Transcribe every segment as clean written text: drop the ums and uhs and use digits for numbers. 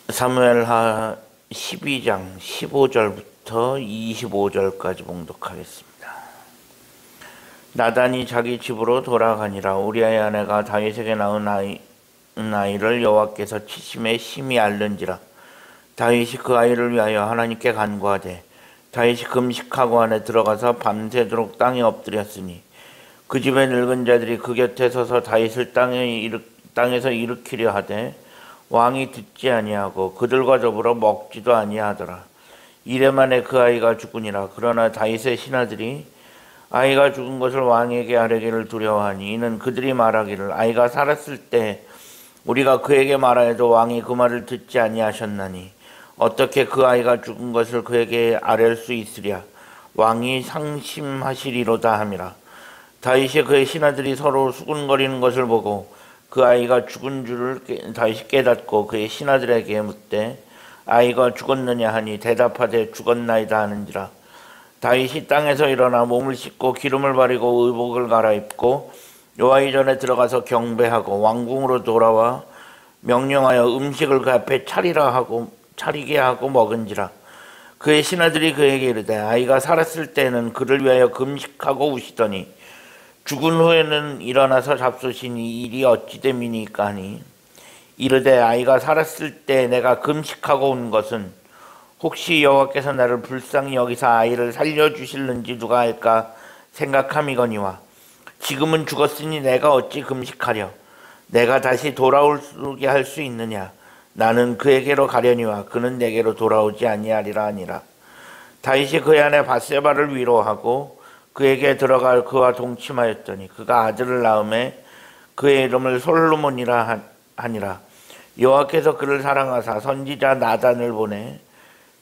사무엘하 12장 15절부터 25절까지 봉독하겠습니다. 나단이 자기 집으로 돌아가니라. 우리아의 아내가 다윗에게 낳은 아이를 여호와께서 치심에 심히 앓는지라. 다윗이 그 아이를 위하여 하나님께 간구하되 다윗이 금식하고 안에 들어가서 밤새도록 땅에 엎드렸으니 그 집의 늙은 자들이 그 곁에 서서 다윗을 땅에서 일으키려 하되 왕이 듣지 아니하고 그들과 더불어 먹지도 아니하더라. 이래 만에 그 아이가 죽으니라. 그러나 다윗의 신하들이 아이가 죽은 것을 왕에게 아뢰기를 두려워하니 이는 그들이 말하기를 아이가 살았을 때 우리가 그에게 말하여도 왕이 그 말을 듣지 아니하셨나니 어떻게 그 아이가 죽은 것을 그에게 아뢰을 수 있으랴. 왕이 상심하시리로다 함이라. 다윗이 그의 신하들이 서로 수군거리는 것을 보고 그 아이가 죽은 줄을 다윗이 깨닫고 그의 신하들에게 묻되 아이가 죽었느냐 하니 대답하되 죽었나이다 하는지라. 다윗이 땅에서 일어나 몸을 씻고 기름을 바르고 의복을 갈아입고 여호와의 전에 들어가서 경배하고 왕궁으로 돌아와 명령하여 음식을 그 앞에 차리게 하고 먹은지라. 그의 신하들이 그에게 이르되 아이가 살았을 때는 그를 위하여 금식하고 우시더니 죽은 후에는 일어나서 잡수시니 일이 어찌 됨이니까 하니 이르되 아이가 살았을 때 내가 금식하고 온 것은 혹시 여호와께서 나를 불쌍히 여기서 아이를 살려주실는지 누가 알까 생각함이거니와 지금은 죽었으니 내가 어찌 금식하려. 내가 다시 돌아오게 할 수 있느냐. 나는 그에게로 가려니와 그는 내게로 돌아오지 아니하리라 하니라. 다윗이 그의 아내 밧세바를 위로하고 그에게 들어가 그와 동침하였더니 그가 아들을 낳음에 그의 이름을 솔로몬이라 하니라. 여호와께서 그를 사랑하사 선지자 나단을 보내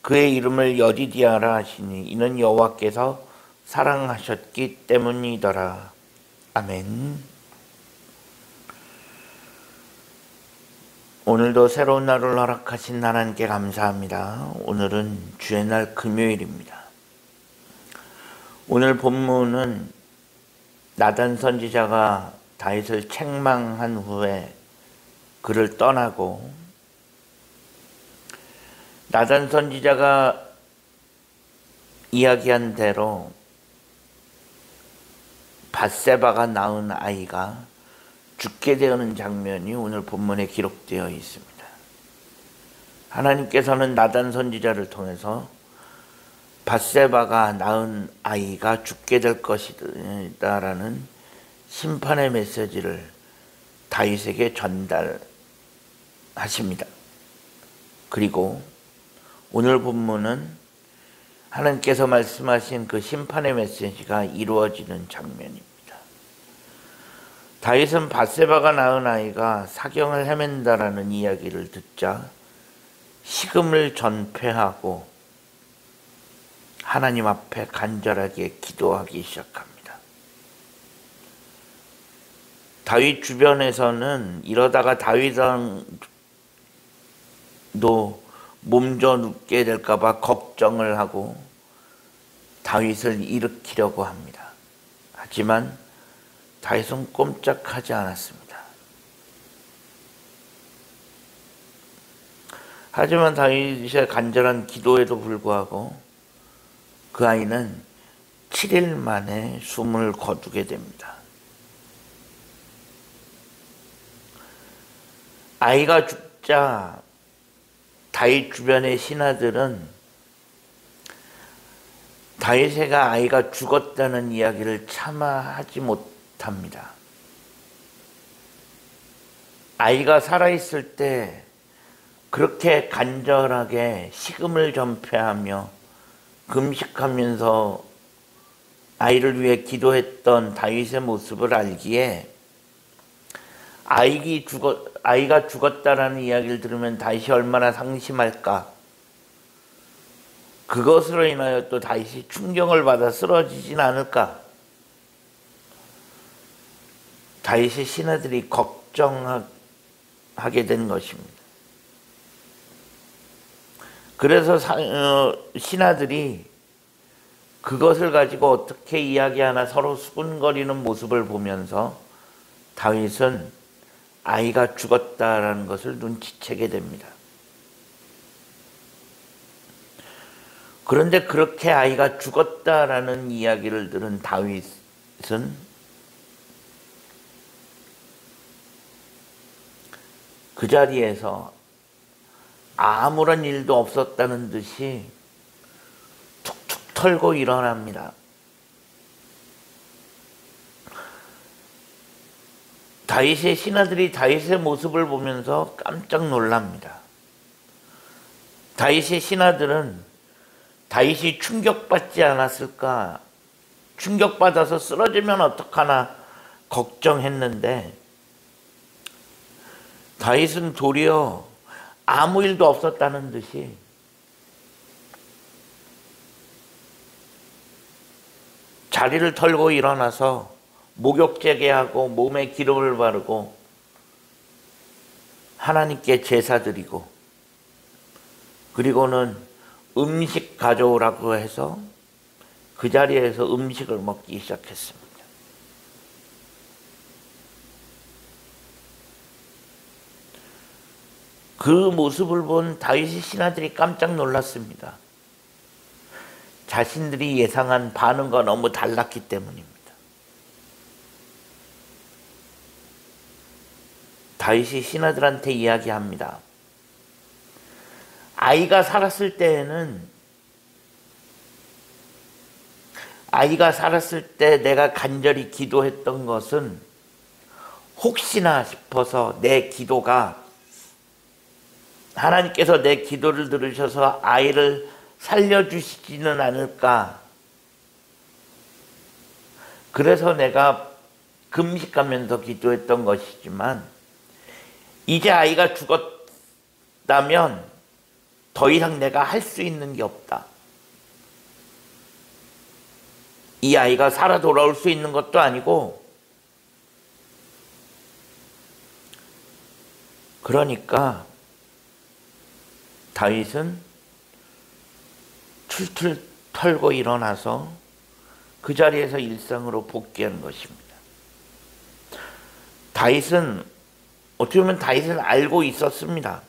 그의 이름을 여디디아라 하시니 이는 여호와께서 사랑하셨기 때문이더라. 아멘. 오늘도 새로운 날을 허락하신 하나님께 감사합니다. 오늘은 주의 날 금요일입니다. 오늘 본문은 나단 선지자가 다윗을 책망한 후에 그를 떠나고 나단 선지자가 이야기한 대로 밧세바가 낳은 아이가 죽게 되는 장면이 오늘 본문에 기록되어 있습니다. 하나님께서는 나단 선지자를 통해서 밧세바가 낳은 아이가 죽게 될 것이다라는 심판의 메시지를 다윗에게 전달하십니다. 그리고 오늘 본문은 하나님께서 말씀하신 그 심판의 메시지가 이루어지는 장면입니다. 다윗은 밧세바가 낳은 아이가 사경을 헤맨다라는 이야기를 듣자 식음을 전폐하고 하나님 앞에 간절하게 기도하기 시작합니다. 다윗 주변에서는 이러다가 다윗도 몸져 눕게 될까 봐 걱정을 하고 다윗을 일으키려고 합니다. 하지만 다윗은 꼼짝하지 않았습니다. 하지만 다윗의 간절한 기도에도 불구하고 그 아이는 7일 만에 숨을 거두게 됩니다. 아이가 죽자 다윗 주변의 신하들은 다윗의 아이가 죽었다는 이야기를 차마 하지 못합니다. 아이가 살아있을 때 그렇게 간절하게 식음을 전폐하며 금식하면서 아이를 위해 기도했던 다윗의 모습을 알기에 아이가 죽었다라는 이야기를 들으면 다윗이 얼마나 상심할까. 그것으로 인하여 또 다윗이 충격을 받아 쓰러지진 않을까. 다윗의 신하들이 걱정하게 된 것입니다. 그래서 신하들이 그것을 가지고 어떻게 이야기하나 서로 수군거리는 모습을 보면서 다윗은 아이가 죽었다라는 것을 눈치채게 됩니다. 그런데 그렇게 아이가 죽었다라는 이야기를 들은 다윗은 그 자리에서 아무런 일도 없었다는 듯이 툭툭 털고 일어납니다. 다윗의 신하들이 다윗의 모습을 보면서 깜짝 놀랍니다. 다윗의 신하들은 다윗이 충격받지 않았을까, 충격받아서 쓰러지면 어떡하나 걱정했는데 다윗은 도리어 아무 일도 없었다는 듯이 자리를 털고 일어나서 목욕제게하고 몸에 기름을 바르고 하나님께 제사드리고, 그리고는 음식 가져오라고 해서 그 자리에서 음식을 먹기 시작했습니다. 그 모습을 본 다윗의 신하들이 깜짝 놀랐습니다. 자신들이 예상한 반응과 너무 달랐기 때문입니다. 다윗이 신하들한테 이야기합니다. 아이가 살았을 때 내가 간절히 기도했던 것은 혹시나 싶어서 내 기도가, 하나님께서 내 기도를 들으셔서 아이를 살려주시지는 않을까, 그래서 내가 금식하면서 기도했던 것이지만 이제 아이가 죽었다면 더 이상 내가 할 수 있는 게 없다. 이 아이가 살아 돌아올 수 있는 것도 아니고, 그러니까 다윗은 툴툴 털고 일어나서 그 자리에서 일상으로 복귀한 것입니다. 다윗은, 어떻게 보면 다윗은 알고 있었습니다.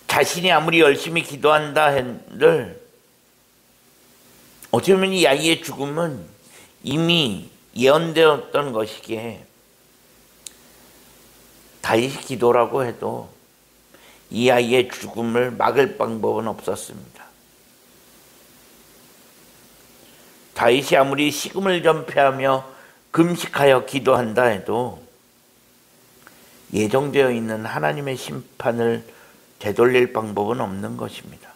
자신이 아무리 열심히 기도한다 한들 어떻게 보면 이 아이의 죽음은 이미 예언되었던 것이기에 다윗이 기도라고 해도 이 아이의 죽음을 막을 방법은 없었습니다. 다윗이 아무리 식음을 전폐하며 금식하여 기도한다 해도 예정되어 있는 하나님의 심판을 되돌릴 방법은 없는 것입니다.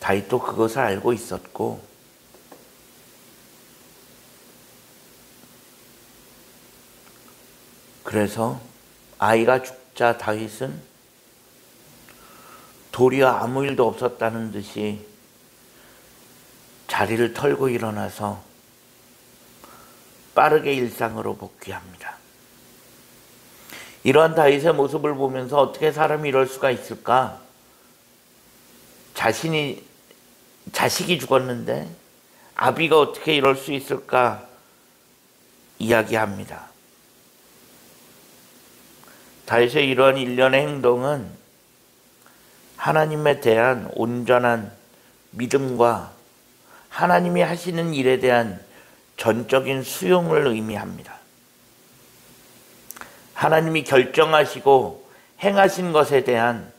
다윗도 그것을 알고 있었고, 그래서 아이가 죽자 다윗은 도리어 아무 일도 없었다는 듯이 자리를 털고 일어나서 빠르게 일상으로 복귀합니다. 이러한 다윗의 모습을 보면서 어떻게 사람이 이럴 수가 있을까? 자식이 죽었는데 아비가 어떻게 이럴 수 있을까? 이야기합니다. 다윗의 이러한 일련의 행동은 하나님에 대한 온전한 믿음과 하나님이 하시는 일에 대한 전적인 수용을 의미합니다. 하나님이 결정하시고 행하신 것에 대한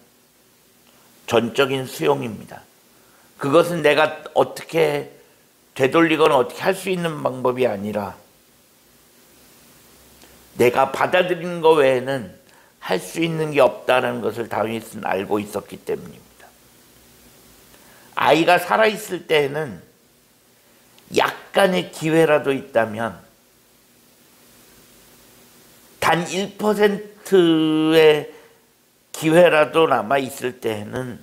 전적인 수용입니다. 그것은 내가 어떻게 되돌리거나 어떻게 할 수 있는 방법이 아니라 내가 받아들이는 것 외에는 할 수 있는 게 없다는 것을 다윗은 알고 있었기 때문입니다. 아이가 살아있을 때에는 약간의 기회라도 있다면, 단 1%의 기회라도 남아있을 때에는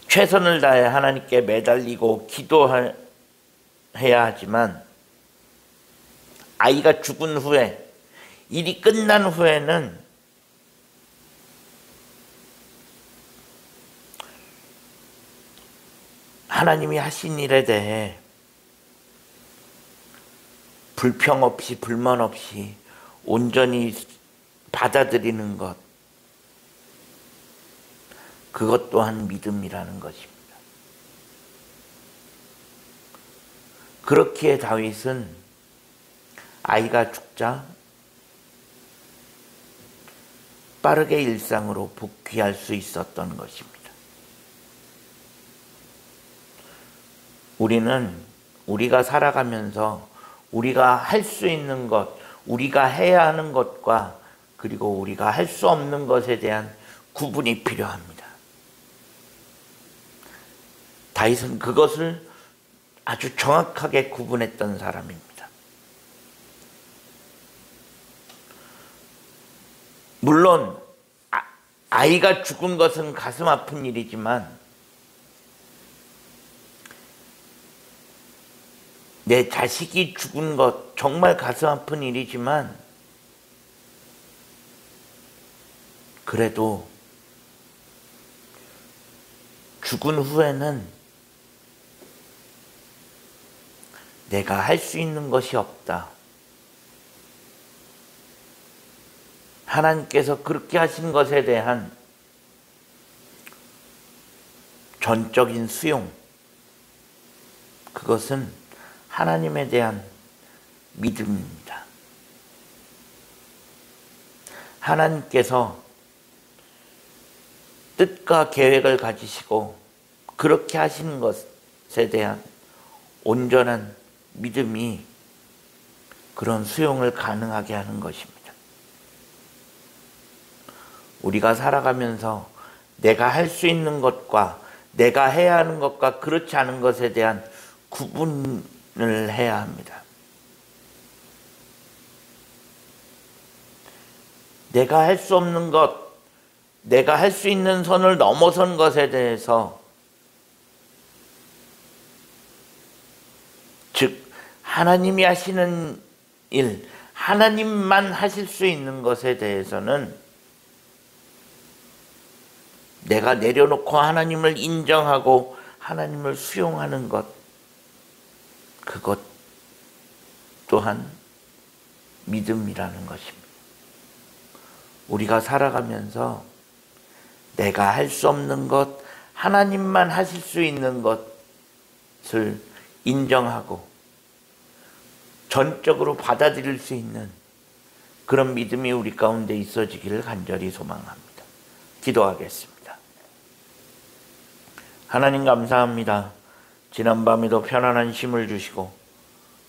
최선을 다해 하나님께 매달리고 기도해야 하지만, 아이가 죽은 후에, 일이 끝난 후에는 하나님이 하신 일에 대해 불평 없이 불만 없이 온전히 받아들이는 것, 그것 또한 믿음이라는 것입니다. 그렇기에 다윗은 아이가 죽자 빠르게 일상으로 복귀할 수 있었던 것입니다. 우리는 우리가 살아가면서 우리가 할 수 있는 것, 우리가 해야 하는 것과 그리고 우리가 할 수 없는 것에 대한 구분이 필요합니다. 다윗은 그것을 아주 정확하게 구분했던 사람입니다. 물론 아이가 죽은 것은 가슴 아픈 일이지만 내 자식이 죽은 것 정말 가슴 아픈 일이지만 그래도 죽은 후에는 내가 할 수 있는 것이 없다. 하나님께서 그렇게 하신 것에 대한 전적인 수용, 그것은 하나님에 대한 믿음입니다. 하나님께서 뜻과 계획을 가지시고 그렇게 하시는 것에 대한 온전한 믿음이 그런 수용을 가능하게 하는 것입니다. 우리가 살아가면서 내가 할 수 있는 것과 내가 해야 하는 것과 그렇지 않은 것에 대한 구분을 해야 합니다. 내가 할 수 없는 것, 내가 할 수 있는 선을 넘어선 것에 대해서, 즉 하나님이 하시는 일, 하나님만 하실 수 있는 것에 대해서는 내가 내려놓고 하나님을 인정하고 하나님을 수용하는 것, 그것 또한 믿음이라는 것입니다. 우리가 살아가면서 내가 할 수 없는 것, 하나님만 하실 수 있는 것을 인정하고 전적으로 받아들일 수 있는 그런 믿음이 우리 가운데 있어지기를 간절히 소망합니다. 기도하겠습니다. 하나님 감사합니다. 지난밤에도 편안한 쉼을 주시고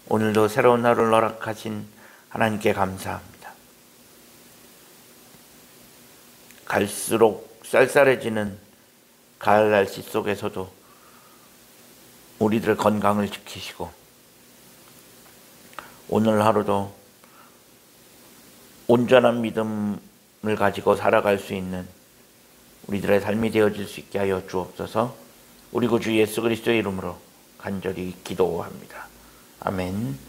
오늘도 새로운 하루를 허락하신 하나님께 감사합니다. 갈수록 쌀쌀해지는 가을 날씨 속에서도 우리들 건강을 지키시고 오늘 하루도 온전한 믿음을 가지고 살아갈 수 있는 우리들의 삶이 되어질 수 있게 하여 주옵소서. 우리 구주 예수 그리스도의 이름으로 간절히 기도합니다. 아멘.